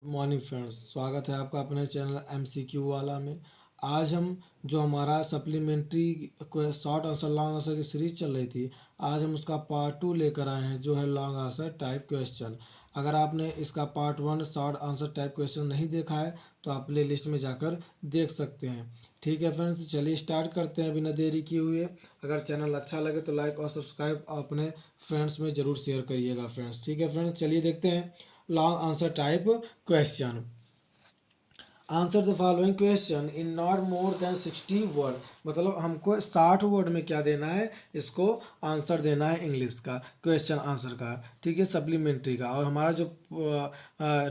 Morning friends, स्वागत है आपका अपने चैनल एमसीक्यू वाला में। आज हम जो हमारा supplementary short answer long answer की सीरीज चल रही थी, आज हम उसका पार्ट 2 लेकर आए हैं, जो है लॉन्ग आंसर टाइप क्वेश्चन। अगर आपने इसका part 1 short answer type question नहीं देखा है तो आप प्ले लिस्ट में जाकर देख सकते हैं। ठीक है फ्रेंड्स, चलिए स्टार्ट करते हैं बिना देरी किए हुए। अगर चैनल अच्छा लगे तो लाइक और सब्सक्राइब अपने फ्रेंड्स में ज़रूर शेयर करिएगा फ्रेंड्स। ठीक है फ्रेंड्स, चलिए देखते हैं long answer type question. Answer the following question in not more than 60 word. मतलब हमको 60 वर्ड में क्या देना है, इसको आंसर देना है इंग्लिश का क्वेश्चन आंसर का। ठीक है, सप्लीमेंट्री का। और हमारा जो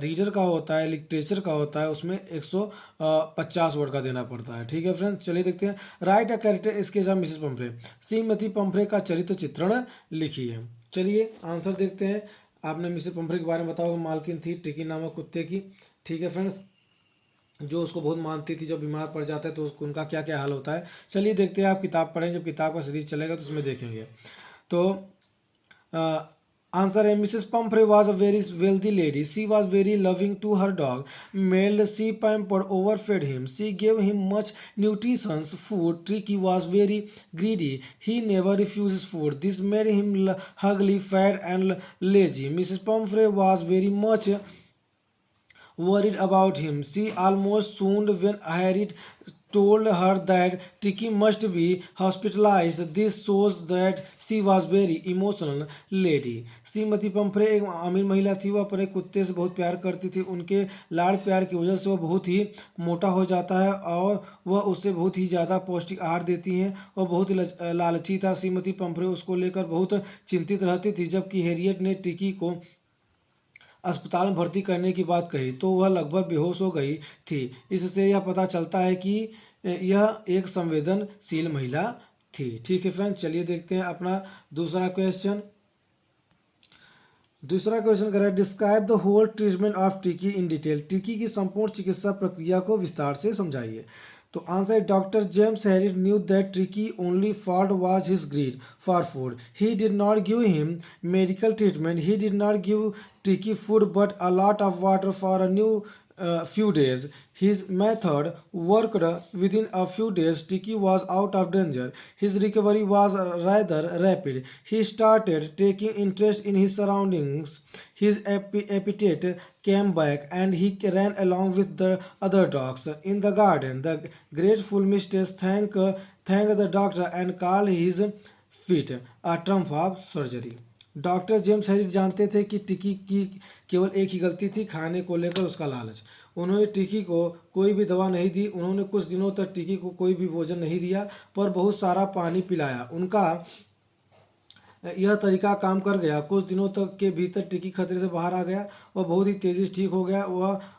रीडर का होता है, लिटरेचर का होता है, उसमें 150 वर्ड का देना पड़ता है। ठीक है फ्रेंड्स, चलिए देखते हैं। Right a character sketch of Mrs Pomfrey. Shrimati Pomfrey का चरित्र चित्रण लिखिए। चलिए आंसर देखते हैं। आपने मिसेस पंफ्रे के बारे में बताओ, मालकिन थी टिकी नामक कुत्ते की। ठीक है फ्रेंड्स, जो उसको बहुत मानती थी। जब बीमार पड़ जाता है तो उनका क्या क्या हाल होता है, चलिए देखते हैं। आप किताब पढ़ें, जब किताब का सीरीज चलेगा तो उसमें देखेंगे। तो आंसर है Mrs Pumphrey was a very wealthy lady. She was very loving to her dog. मेल्ड she pampered overfed him. She gave him much nutritions food. Tricky was very greedy. He never refused food. This made him ugly, fat, and lazy. Mrs. Pumphrey was very much worried about him. She almost swooned when Harriet told her that Tricky must be hospitalized. This shows that she was very emotional lady. Shrimati Pomfrey एक अमीर महिला थी। वह अपने कुत्ते से बहुत प्यार करती थी। उनके लाड़ प्यार की वजह से वह बहुत ही मोटा हो जाता है और वह उससे बहुत ही ज़्यादा पौष्टिक आहार देती हैं। वह बहुत ही लालची था। श्रीमती पंफ्रे उसको लेकर बहुत चिंतित रहती थी। जबकि हैरियट ने ट्रिकी को अस्पताल में भर्ती करने की बात कही तो वह लगभग बेहोश हो गई थी। इससे यह पता चलता है कि यह एक संवेदनशील महिला थी। ठीक है फ्रेंड्स, चलिए देखते हैं अपना दूसरा क्वेश्चन। दूसरा क्वेश्चन कर रहा है describe the whole treatment of टिकी इन डिटेल। टिकी की संपूर्ण चिकित्सा प्रक्रिया को विस्तार से समझाइए। तो आंसर है doctor James Herriot knew that tricky only fault was his greed for food. He did not give him medical treatment. He did not give Tricky food but a lot of water for a few days. His method worked. Within a few days, Tricky was out of danger. His recovery was rather rapid. He started taking interest in his surroundings. His appetite came back and he ran along with the other dogs in the garden. The grateful mistress thanked the doctor and called his feet a trump of surgery. Doctor James Herriot जानते थे कि टिकी की केवल एक ही गलती थी, खाने को लेकर उसका लालच। उन्होंने टिकी को कोई भी दवा नहीं दी। उन्होंने कुछ दिनों तक टिकी को कोई भी भोजन नहीं दिया, पर बहुत सारा पानी पिलाया। उनका यह तरीका काम कर गया। कुछ दिनों तक के भीतर टिकी खतरे से बाहर आ गया। वह बहुत ही तेज़ी से ठीक हो गया।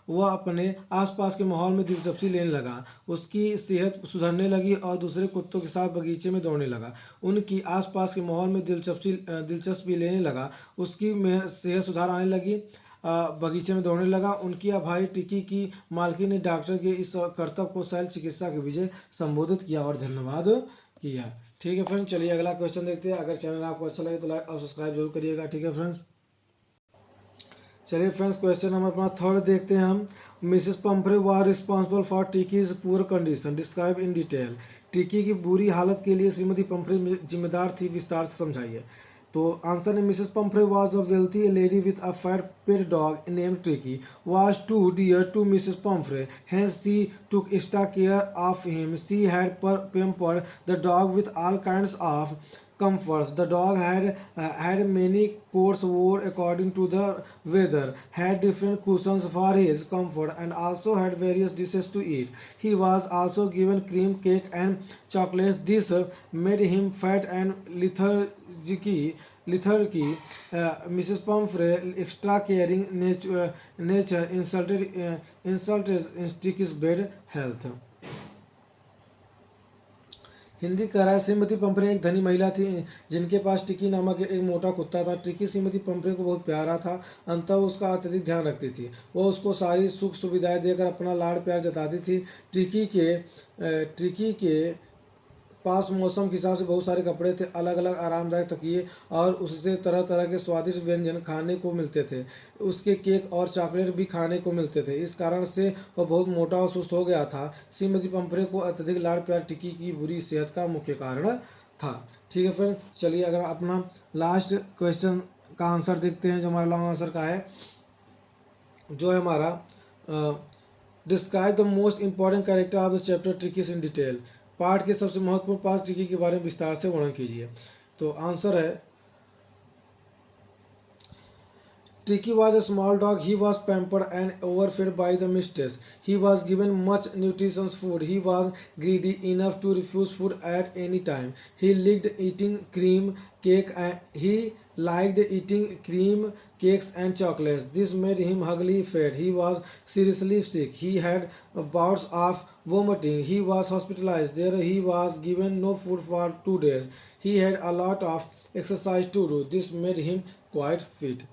वह अपने आसपास के माहौल में दिलचस्पी लेने लगा। उसकी सेहत सुधरने लगी और दूसरे कुत्तों के साथ बगीचे में दौड़ने लगा। उनकी आसपास के माहौल में दिलचस्पी लेने लगा। उसकी सेहत सुधार आने लगी। बगीचे में दौड़ने लगा। उनकी भाई टिकी की मालकिन ने डॉक्टर के इस कर्तव्य को शैल चिकित्सा की विजय संबोधित किया और धन्यवाद किया। ठीक है फ्रेंड्स, चलिए अगला क्वेश्चन देखते हैं। अगर चैनल आपको अच्छा लगे तो लाइक और सब्सक्राइब जरूर करिएगा। ठीक है फ्रेंड्स, चलिए फ्रेंड्स क्वेश्चन नंबर अपना थर्ड देखते हैं हम। Mrs Pumphrey was responsible for Tricki's poor condition, describe in detail. Tricki की बुरी हालत के लिए श्रीमती पंफ्रे जिम्मेदार थी, विस्तार से समझाइए। तो आंसर है Mrs Pumphrey was a wealthy lady with a fat pet dog named tricky was too dear to Mrs. Pumphrey. Hence she took extra care of him. She had pampered the dog with all kinds of comforts. The dog had many coats wore according to the weather, had different cushions for his comfort, and also had various dishes to eat. He was also given cream cake and chocolates. This made him fat and lethargy. Mrs. Pumphrey, extra caring nature insulted Sticky's bad health. Hindi कह रहा है Shrimati Pomfrey एक धनी महिला थी जिनके पास टिकी नामक एक मोटा कुत्ता था। टिकी श्रीमती पंफ्रे को बहुत प्यारा था, अंततः उसका अत्यधिक ध्यान रखती थी। वह उसको सारी सुख सुविधाएं देकर अपना लाड़ प्यार जताती थी। टिकी के पास मौसम के हिसाब से बहुत सारे कपड़े थे, अलग अलग आरामदायक तकिए और उससे तरह तरह के स्वादिष्ट व्यंजन खाने को मिलते थे। उसके केक और चॉकलेट भी खाने को मिलते थे। इस कारण से वह बहुत मोटा और सुस्त हो गया था। श्रीमती पंपरे को अत्यधिक लाड़ प्यार टिकी की बुरी सेहत का मुख्य कारण था। ठीक है फ्रेंड, चलिए अगर अपना लास्ट क्वेश्चन का आंसर देखते हैं, जो हमारा लॉन्ग आंसर का है, जो है हमारा describe the most important character of the chapter ट्रिकीज in detail. पाठ के सबसे महत्वपूर्ण पाठ ट्रिकी के बारे में विस्तार से वर्णन कीजिए। तो आंसर है, Tricky was a small dog. He was pampered and overfed by the mistress. He was given much nutritious food. He was greedy enough to refuse food at any time. He liked eating cream cake and he liked eating cream cakes and chocolates. This made him ugly fat. He was seriously sick. He had bouts of vomiting. He was hospitalized. There he was given no food for 2 days. He had a lot of exercise to do. This made him quite fit.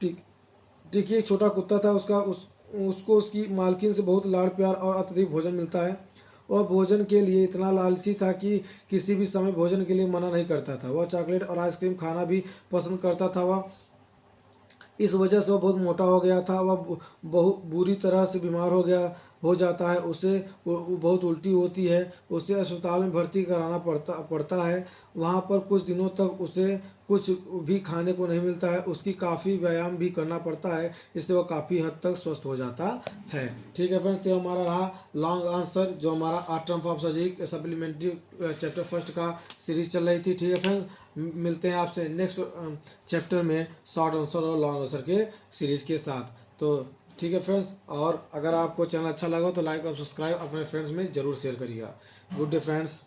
टिकी एक छोटा कुत्ता था। उसको उसकी मालकिन से बहुत लाड़ प्यार और अत्यधिक भोजन मिलता है। वह भोजन के लिए इतना लालची था कि किसी भी समय भोजन के लिए मना नहीं करता था। वह चॉकलेट और आइसक्रीम खाना भी पसंद करता था। वह इस वजह से वह बहुत मोटा हो गया था। वह बहुत बुरी तरह से बीमार हो जाता है। उसे बहुत उल्टी होती है। उसे अस्पताल में भर्ती कराना पड़ता है। वहाँ पर कुछ दिनों तक उसे कुछ भी खाने को नहीं मिलता है। उसकी काफ़ी व्यायाम भी करना पड़ता है। इससे वह काफ़ी हद तक स्वस्थ हो जाता है। ठीक है फ्रेंड्स, तो हमारा रहा लॉन्ग आंसर, जो हमारा art Trump of logic supplementary chapter first का सीरीज चल रही थी। ठीक है फ्रेंड्स, मिलते हैं आपसे नेक्स्ट चैप्टर में शॉर्ट आंसर और लॉन्ग आंसर के सीरीज़ के साथ। तो ठीक है फ्रेंड्स, और अगर आपको चैनल अच्छा लगा तो लाइक और सब्सक्राइब अपने फ्रेंड्स में ज़रूर शेयर करिएगा। Good day friends.